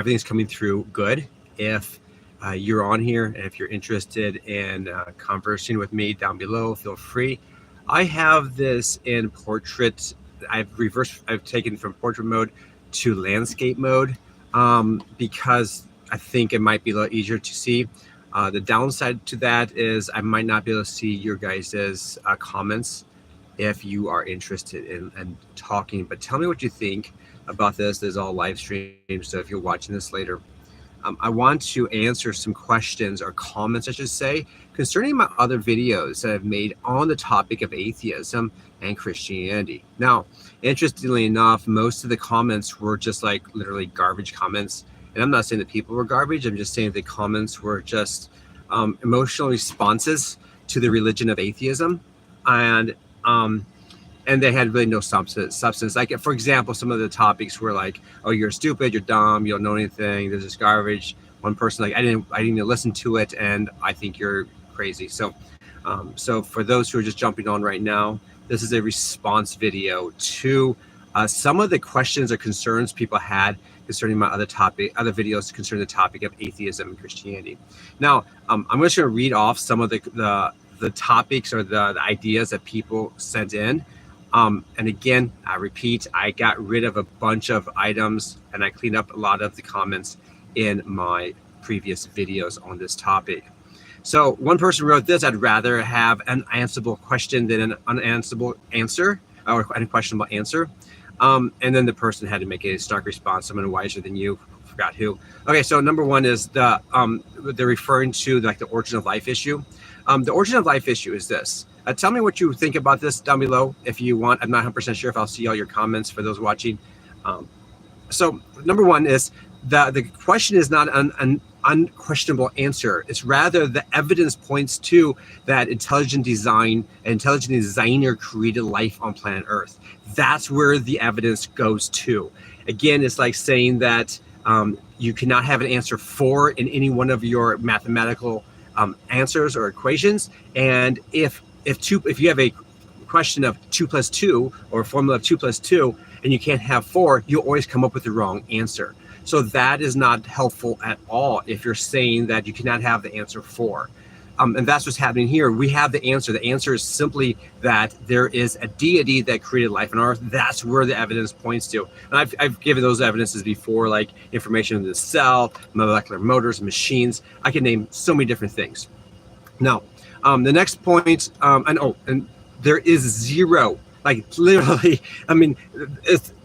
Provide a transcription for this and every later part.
everything's coming through good. If you're on here and if you're interested in conversing with me down below, feel free. I have this in portrait. I've taken from portrait mode to landscape mode because I think it might be a little easier to see. The downside to that is I might not be able to see your guys' comments if you are interested in talking. But tell me what you think about this. This is all live stream, so if you're watching this later, I want to answer some questions or comments, I should say, concerning my other videos that I've made on the topic of atheism and Christianity. Now, interestingly enough, most of the comments were just like literally garbage comments. And I'm not saying that people were garbage. I'm just saying the comments were just emotional responses to the religion of atheism. And they had really no substance. Like, for example, some of the topics were like, "Oh, you're stupid, you're dumb, you don't know anything. This is garbage." One person like, "I didn't even listen to it, and I think you're crazy." So, so for those who are just jumping on right now, this is a response video to some of the questions or concerns people had concerning my other videos concerning the topic of atheism and Christianity. Now, I'm just going to read off some of the topics or the ideas that people sent in. And again, I repeat, I got rid of a bunch of items and I cleaned up a lot of the comments in my previous videos on this topic. So one person wrote this: "I'd rather have an answerable question than an unanswerable answer, or an unquestionable answer." And then the person had to make a stark response. Someone wiser than you, forgot who. Okay, so number one is they're referring to like the origin of life issue. The origin of life issue is this. Tell me what you think about this down below if you want. I'm not 100% sure if I'll see all your comments for those watching. So number one is the question is not an unquestionable answer. It's rather the evidence points to that intelligent designer created life on planet Earth. That's where the evidence goes to. Again, it's like saying that you cannot have an answer 4 in any one of your mathematical answers or equations. And if you have a question of 2 + 2 or a formula of 2 + 2 and you can't have 4, you always come up with the wrong answer. So that is not helpful at all if you're saying that you cannot have the answer 4. And that's what's happening here. We have the answer. The answer is simply that there is a deity that created life on Earth. That's where the evidence points to. And I've given those evidences before, like information in the cell, molecular motors, machines. I can name so many different things. Now, the next point, and there is zero, like literally, I mean,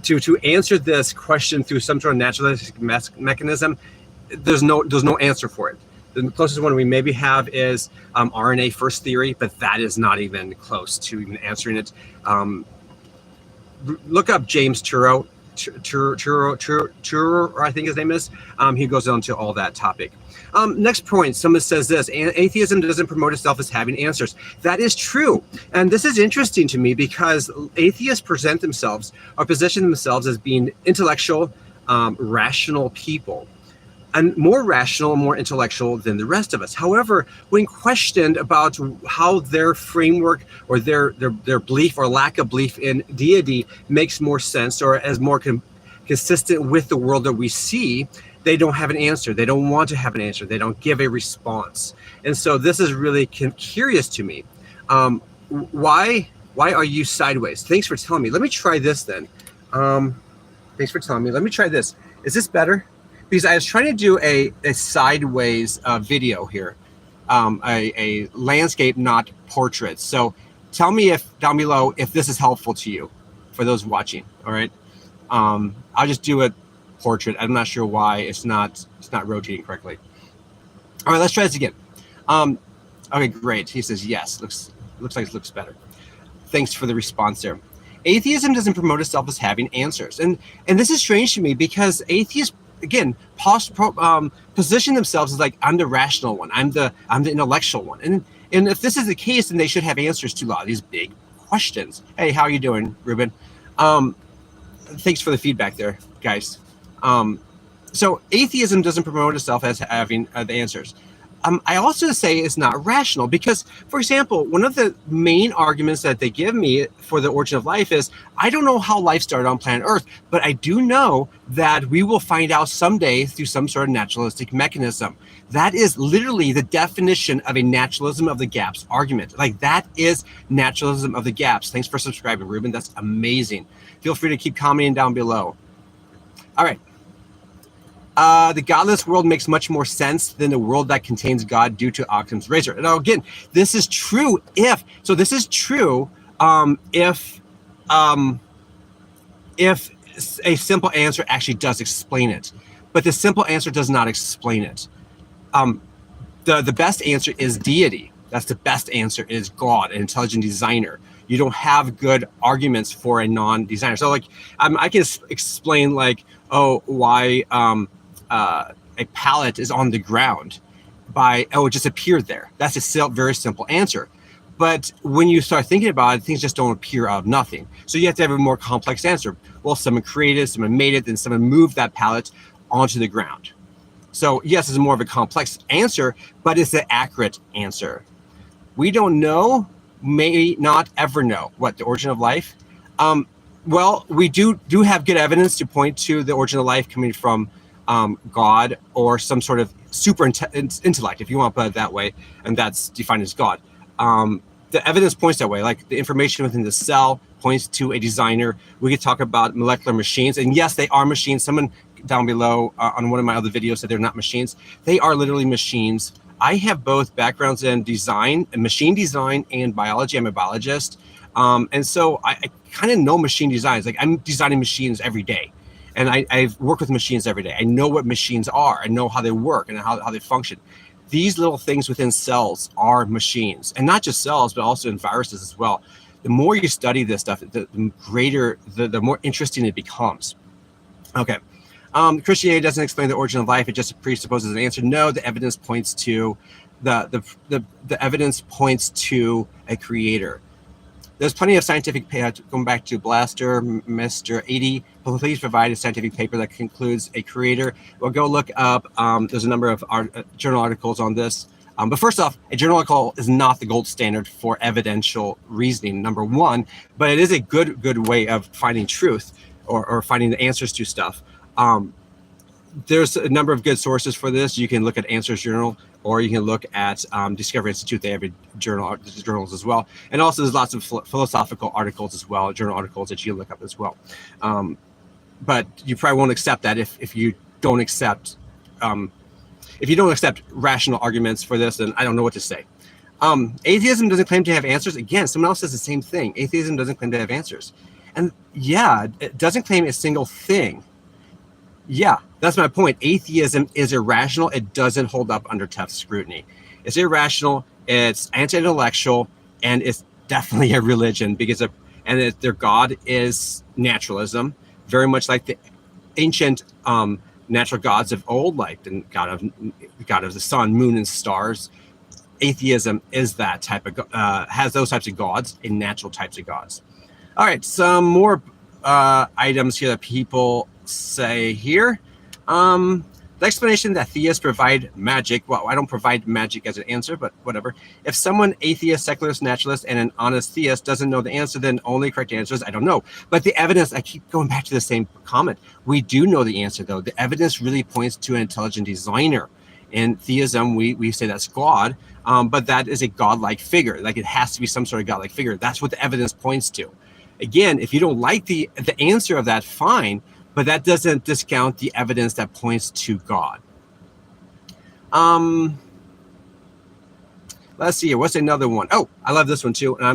to answer this question through some sort of naturalistic mechanism, there's no answer for it. The closest one we maybe have is RNA first theory, but that is not even close to even answering it. Look up James Turow, I think his name is. He goes on to all that topic. Next point, someone says this: atheism doesn't promote itself as having answers. That is true. And this is interesting to me because atheists present themselves or position themselves as being intellectual, rational people, and more rational and more intellectual than the rest of us. However, when questioned about how their framework or their belief or lack of belief in deity makes more sense or is more consistent with the world that we see, they don't have an answer. They don't want to have an answer. They don't give a response. And so this is really curious to me. Why are you sideways? Thanks for telling me. Let me try this then. Thanks for telling me. Let me try this. Is this better? Because I was trying to do a sideways video here, a landscape, not portrait. So tell me if down below if this is helpful to you for those watching. All right. I'll just do a portrait. I'm not sure why it's not rotating correctly. All right, let's try this again. Okay, great. He says yes. Looks like it looks better. Thanks for the response there. Atheism doesn't promote itself as having answers, and this is strange to me because atheists, again, position themselves as like, I'm the rational one, I'm the intellectual one, and if this is the case, then they should have answers to a lot of these big questions. Hey, how are you doing, Ruben? Thanks for the feedback there, guys. So atheism doesn't promote itself as having the answers. I also say it's not rational because, for example, one of the main arguments that they give me for the origin of life is I don't know how life started on planet Earth, but I do know that we will find out someday through some sort of naturalistic mechanism. That is literally the definition of a naturalism of the gaps argument. Like, that is naturalism of the gaps. Thanks for subscribing, Ruben. That's amazing. Feel free to keep commenting down below. All right. The godless world makes much more sense than the world that contains God due to Occam's razor. Now, again, this is true if a simple answer actually does explain it, but the simple answer does not explain it. The best answer is deity. That's the best answer is God, an intelligent designer. You don't have good arguments for a non-designer. So, like, I can explain, like, why a pallet is on the ground by, it just appeared there. That's a very simple answer. But when you start thinking about it, things just don't appear out of nothing. So you have to have a more complex answer. Well, someone created, someone made it, then someone moved that pallet onto the ground. So yes, it's more of a complex answer, but it's an accurate answer. We don't know, may not ever know, what the origin of life. Well, we do have good evidence to point to the origin of life coming from God or some sort of super intellect, if you want to put it that way, and that's defined as God. The evidence points that way, like the information within the cell points to a designer. We could talk about molecular machines, and yes, they are machines. Someone down below on one of my other videos said they're not machines. They are literally machines. I have both backgrounds in design, machine design, and biology. I'm a biologist. And so I kind of know machine designs. Like, I'm designing machines every day. And I've worked with machines every day. I know what machines are. I know how they work and how they function. These little things within cells are machines. And not just cells, but also in viruses as well. The more you study this stuff, the greater, the more interesting it becomes. Okay. Christianity doesn't explain the origin of life. It just presupposes an answer. No, the evidence points to the evidence points to a creator. There's plenty of scientific paper, going back to Blaster, Mr. 80, please provide a scientific paper that concludes a creator. Well, go look up, there's a number of journal articles on this. But first off, a journal article is not the gold standard for evidential reasoning, number one, but it is a good way of finding truth or finding the answers to stuff. There's a number of good sources for this. You can look at Answers Journal, or you can look at Discovery Institute. They have journals as well. And also there's lots of philosophical articles as well, journal articles that you can look up as well. But you probably won't accept that if you don't accept rational arguments for this, then I don't know what to say. Atheism doesn't claim to have answers. Again, someone else says the same thing. Atheism doesn't claim to have answers. And yeah, it doesn't claim a single thing. Yeah, that's my point. Atheism is irrational. It doesn't hold up under tough scrutiny. It's irrational, it's anti-intellectual, and it's definitely a religion because their God is naturalism, very much like the ancient natural gods of old, like the god of the sun, moon, and stars. Atheism is that type of has those types of gods and natural types of gods. All right, some more items here that people say here. The explanation that theists provide magic. Well, I don't provide magic as an answer, but whatever. If someone atheist, secularist, naturalist, and an honest theist doesn't know the answer, then only correct answer is I don't know. But the evidence, I keep going back to the same comment. We do know the answer, though. The evidence really points to an intelligent designer. In theism, we say that's God, but that is a godlike figure. Like, it has to be some sort of godlike figure. That's what the evidence points to. Again, if you don't like the answer of that, fine. But that doesn't discount the evidence that points to God. Let's see here. What's another one? Oh, I love this one too. And I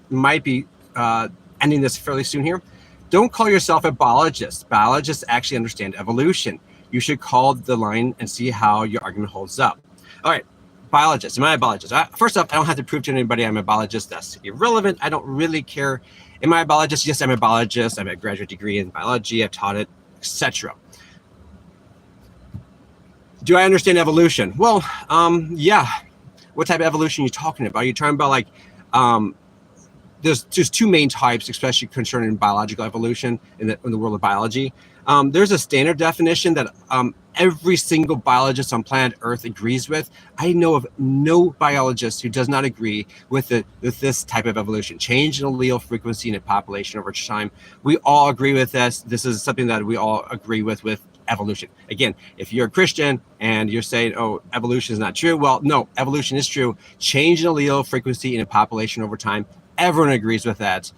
might be ending this fairly soon here. Don't call yourself a biologist. Biologists actually understand evolution. You should call the line and see how your argument holds up. All right, biologist. Am I a biologist? First off, I don't have to prove to anybody I'm a biologist. That's irrelevant. I don't really care. Am I a biologist? Yes, I'm a biologist. I have a graduate degree in biology. I've taught it, etc. Do I understand evolution? Well, yeah. What type of evolution are you talking about? Are you talking about, like, there's two main types, especially concerning biological evolution in the world of biology. There's a standard definition that every single biologist on planet Earth agrees with. I know of no biologist who does not agree with this type of evolution, change in allele frequency in a population over time. We all agree with this. This is something that we all agree with evolution. Again, if you're a Christian and you're saying, oh, evolution is not true, well, no, evolution is true. Change in allele frequency in a population over time, everyone agrees with that.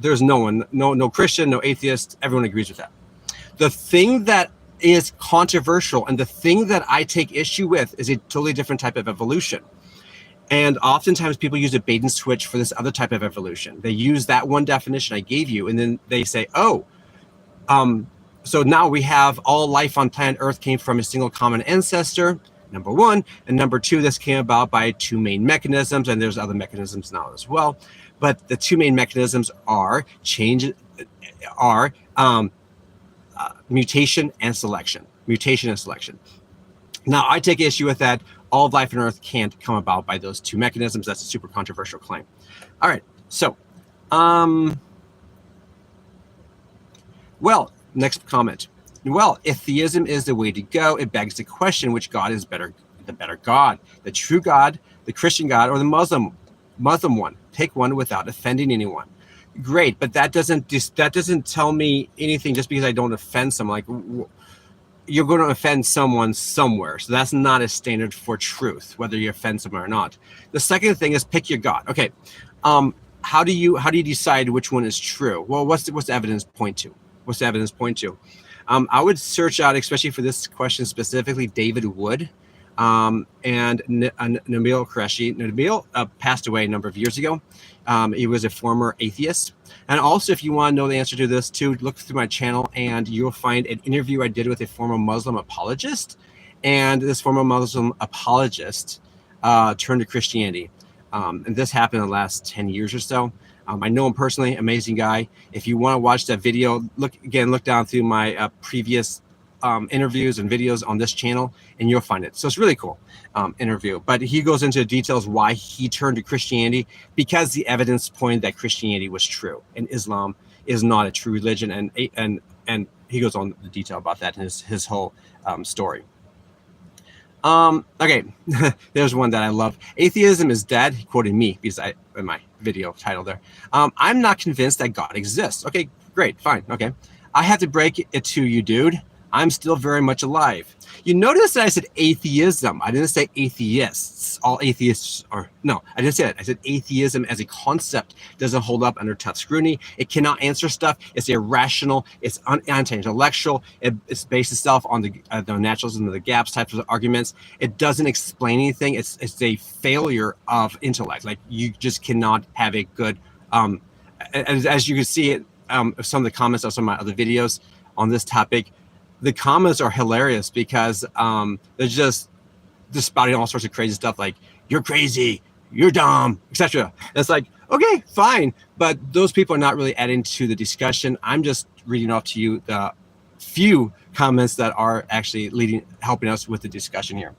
There's no Christian, no atheist, everyone agrees with that. The thing that is controversial and the thing that I take issue with is a totally different type of evolution. And oftentimes people use a bait and switch for this other type of evolution. They use that one definition I gave you, and then they say, oh, so now we have all life on planet Earth came from a single common ancestor, number one. And number two, this came about by two main mechanisms, and there's other mechanisms now as well. But the two main mechanisms are mutation and selection. Mutation and selection. Now, I take issue with that. All of life on Earth can't come about by those two mechanisms. That's a super controversial claim. All right, so, well, next comment. Well, if theism is the way to go, it begs the question, which God is better, the better God, the true God, the Christian God, or the Muslim one? Pick one without offending anyone. Great, but that doesn't tell me anything just because I don't offend someone. Like, you're going to offend someone somewhere, so that's not a standard for truth, whether you offend someone or not. The second thing is pick your God. Okay, how do you decide which one is true? Well, what's the evidence point to? What's the evidence point to? I would search out, especially for this question specifically, David Wood and Nabil Qureshi. Nabil passed away a number of years ago. He was a former atheist. And also, if you want to know the answer to this too, look through my channel and you'll find an interview I did with a former Muslim apologist. And this former Muslim apologist turned to Christianity. And this happened in the last 10 years or so. I know him personally, amazing guy. If you want to watch that video, look down through my previous interviews and videos on this channel, and you'll find it. So it's really cool interview. But he goes into details why he turned to Christianity, because the evidence pointed that Christianity was true and Islam is not a true religion. And he goes on the detail about that in his whole story. Okay, there's one that I love. Atheism is dead. He quoted me because in my video title there. I'm not convinced that God exists. Okay, great, fine. Okay, I have to break it to you, dude. I'm still very much alive. You notice that I said atheism. I didn't say atheists. All atheists are, no, I didn't say that. I said atheism as a concept doesn't hold up under tough scrutiny. It cannot answer stuff. It's irrational. It's anti-intellectual. It's based itself on the naturalism of the gaps types of arguments. It doesn't explain anything. It's a failure of intellect. Like, you just cannot have a good, as you can see it, some of the comments of some of my other videos on this topic, the comments are hilarious because they're just spouting all sorts of crazy stuff like, you're crazy, you're dumb, etc. It's like, okay, fine. But those people are not really adding to the discussion. I'm just reading off to you the few comments that are actually helping us with the discussion here.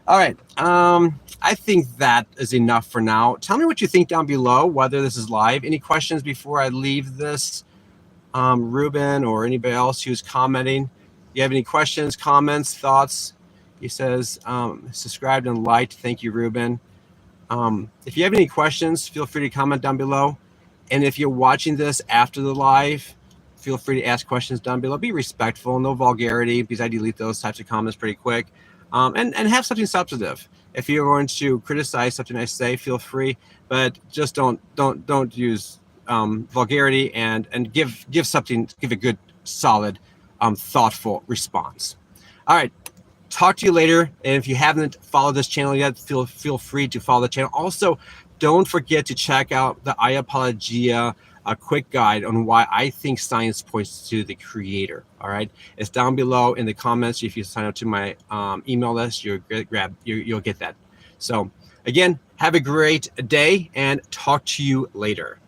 All right. I think that is enough for now. Tell me what you think down below, whether this is live. Any questions before I leave this? Ruben or anybody else who's commenting, you have any questions, comments, thoughts? He says, subscribed and liked. Thank you, Ruben. If you have any questions, feel free to comment down below. And if you're watching this after the live, feel free to ask questions down below. Be respectful, no vulgarity, because I delete those types of comments pretty quick. And have something substantive. If you're going to criticize something I say, feel free, but just don't use vulgarity, and give a good, solid, thoughtful response. All right, talk to you later. And if you haven't followed this channel yet, feel free to follow the channel. Also, don't forget to check out the iApologia, a quick guide on why I think science points to the creator. All right, it's down below in the comments. If you sign up to my email list, you'll get that. So again, have a great day and talk to you later.